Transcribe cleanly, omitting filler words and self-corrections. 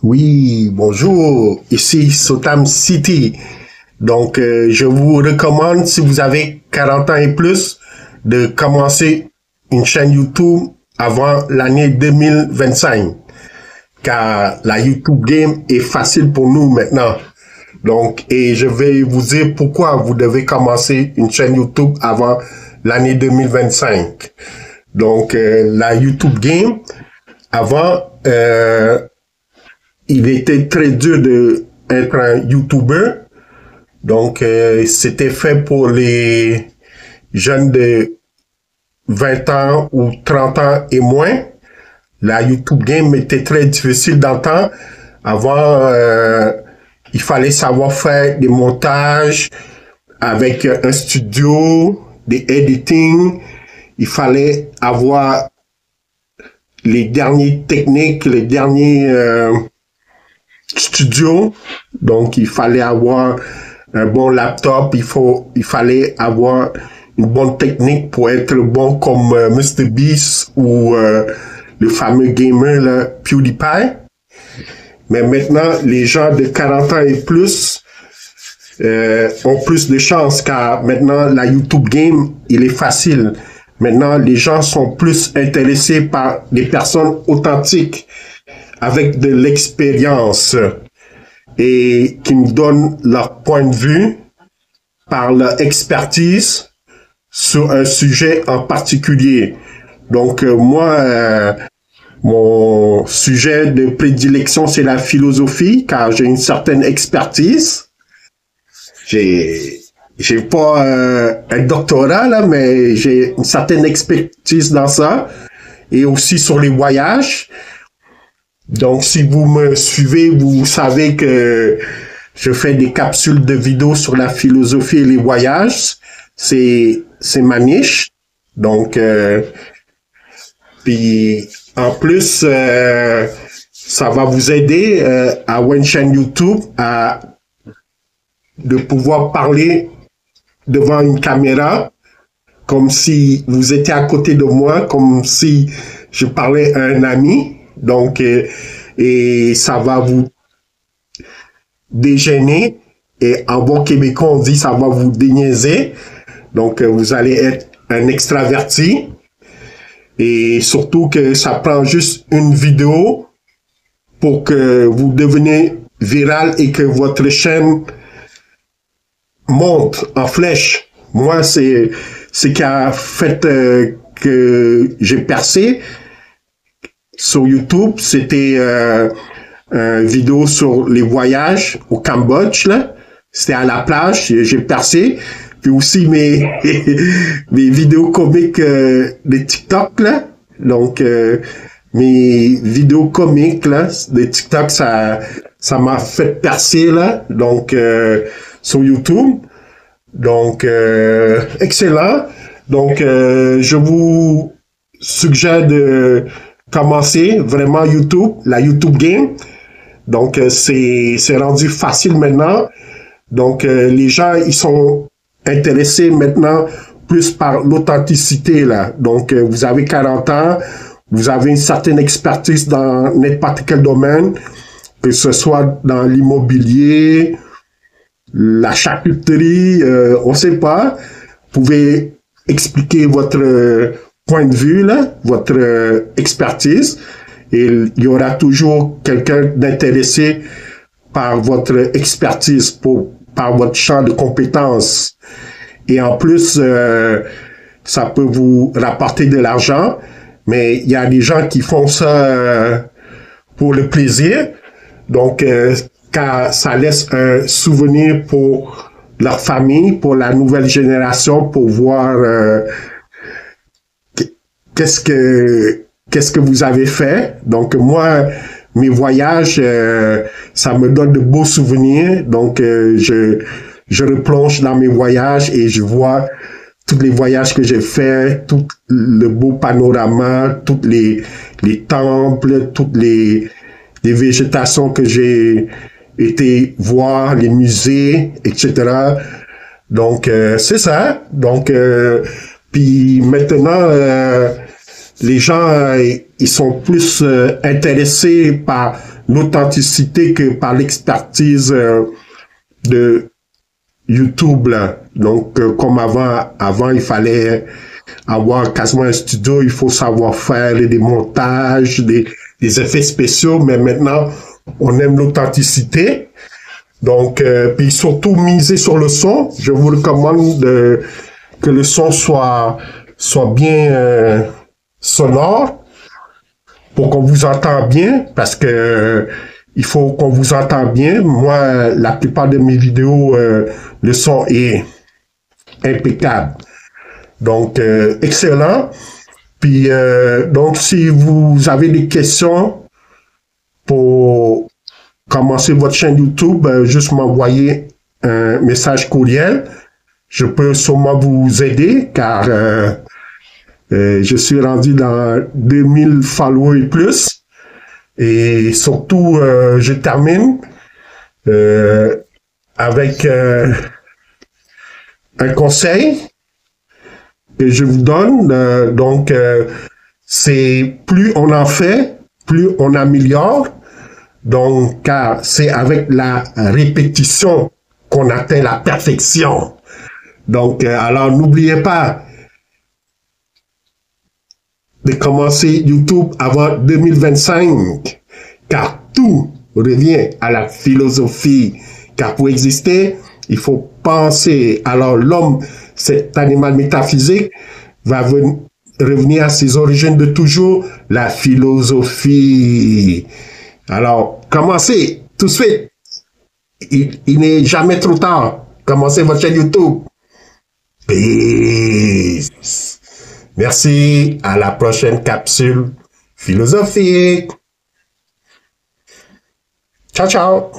Oui, bonjour, ici Sotam City. Donc, je vous recommande, si vous avez 40 ans et plus, de commencer une chaîne YouTube avant l'année 2025. Car la YouTube Game est facile pour nous maintenant. Donc, et je vais vous dire pourquoi vous devez commencer une chaîne YouTube avant l'année 2025. Donc, la YouTube Game, avant, il était très dur d'être un YouTuber. Donc, c'était fait pour les jeunes de 20 ans ou 30 ans et moins. La YouTube Game était très difficile dans le temps. Avant, il fallait savoir faire des montages avec un studio, des editing. Il fallait avoir les dernières techniques, les derniers studios. Donc, il fallait avoir un bon laptop. Il fallait avoir une bonne technique pour être bon comme MrBeast ou le fameux gamer là, PewDiePie. Mais maintenant, les gens de 40 ans et plus ont plus de chance car maintenant, la YouTube Game, il est facile. Maintenant, les gens sont plus intéressés par des personnes authentiques avec de l'expérience et qui nous donnent leur point de vue par leur expertise sur un sujet en particulier. Donc, moi, mon sujet de prédilection, c'est la philosophie, car j'ai une certaine expertise. J'ai pas un doctorat, là, mais j'ai une certaine expertise dans ça. Et aussi sur les voyages. Donc, si vous me suivez, vous savez que je fais des capsules de vidéos sur la philosophie et les voyages. C'est ma niche. Donc, puis en plus, ça va vous aider à avoir une chaîne YouTube, de pouvoir parler devant une caméra, comme si vous étiez à côté de moi, comme si je parlais à un ami. Donc, et ça va vous dégainer. Et en bon québécois, on dit ça va vous déniaiser. Donc, vous allez être un extraverti. Et surtout que ça prend juste une vidéo pour que vous deveniez viral et que votre chaîne monte en flèche. Moi, c'est ce qui a fait que j'ai percé sur YouTube. C'était une vidéo sur les voyages au Cambodge, là. C'était à la plage, j'ai percé. Puis aussi mes vidéos comiques de TikTok, là. Donc, mes vidéos comiques, là, de TikTok, ça m'a fait percer, là. Donc, sur YouTube. Donc, excellent. Donc, je vous suggère de commencer vraiment YouTube, la YouTube Game. Donc, c'est rendu facile maintenant. Donc, les gens, ils sont intéressés maintenant plus par l'authenticité, là. Donc, vous avez 40 ans, vous avez une certaine expertise dans n'importe quel domaine, que ce soit dans l'immobilier, la charcuterie, on sait pas. Vous pouvez expliquer votre point de vue, là, votre expertise, et il y aura toujours quelqu'un d'intéressé par votre expertise, par votre champ de compétences. Et en plus, ça peut vous rapporter de l'argent, mais il y a des gens qui font ça pour le plaisir. Donc, car ça laisse un souvenir pour leur famille, pour la nouvelle génération, pour voir qu'est-ce que vous avez fait. Donc, moi, mes voyages, ça me donne de beaux souvenirs. Donc, je replonge dans mes voyages et je vois tous les voyages que j'ai faits, tout le beau panorama, toutes les temples, toutes les végétations que j'ai été voir, les musées, etc. Donc, c'est ça. Donc, puis maintenant, les gens, ils sont plus intéressés par l'authenticité que par l'expertise de YouTube, là. Donc, comme avant, il fallait avoir quasiment un studio, il faut savoir faire des montages, des effets spéciaux, mais maintenant, on aime l'authenticité. Donc, puis surtout miser sur le son. Je vous recommande que le son soit bien sonore pour qu'on vous entende bien, parce que il faut qu'on vous entende bien. Moi, la plupart de mes vidéos, le son est impeccable. Donc, excellent. Puis, donc, si vous avez des questions pour commencer votre chaîne YouTube, juste m'envoyer un message courriel. Je peux sûrement vous aider, car je suis rendu dans 2000 followers et plus. Et surtout, je termine avec un conseil que je vous donne. Donc, c'est plus on en fait, plus on améliore. Donc, car c'est avec la répétition qu'on atteint la perfection. Donc, alors n'oubliez pas de commencer YouTube avant 2025, car tout revient à la philosophie. Car pour exister, il faut penser. Alors l'homme, cet animal métaphysique, va revenir à ses origines de toujours, la philosophie. Alors, commencez tout de suite. Il n'est jamais trop tard. Commencez votre chaîne YouTube. Peace. Merci. À la prochaine capsule philosophique. Ciao, ciao.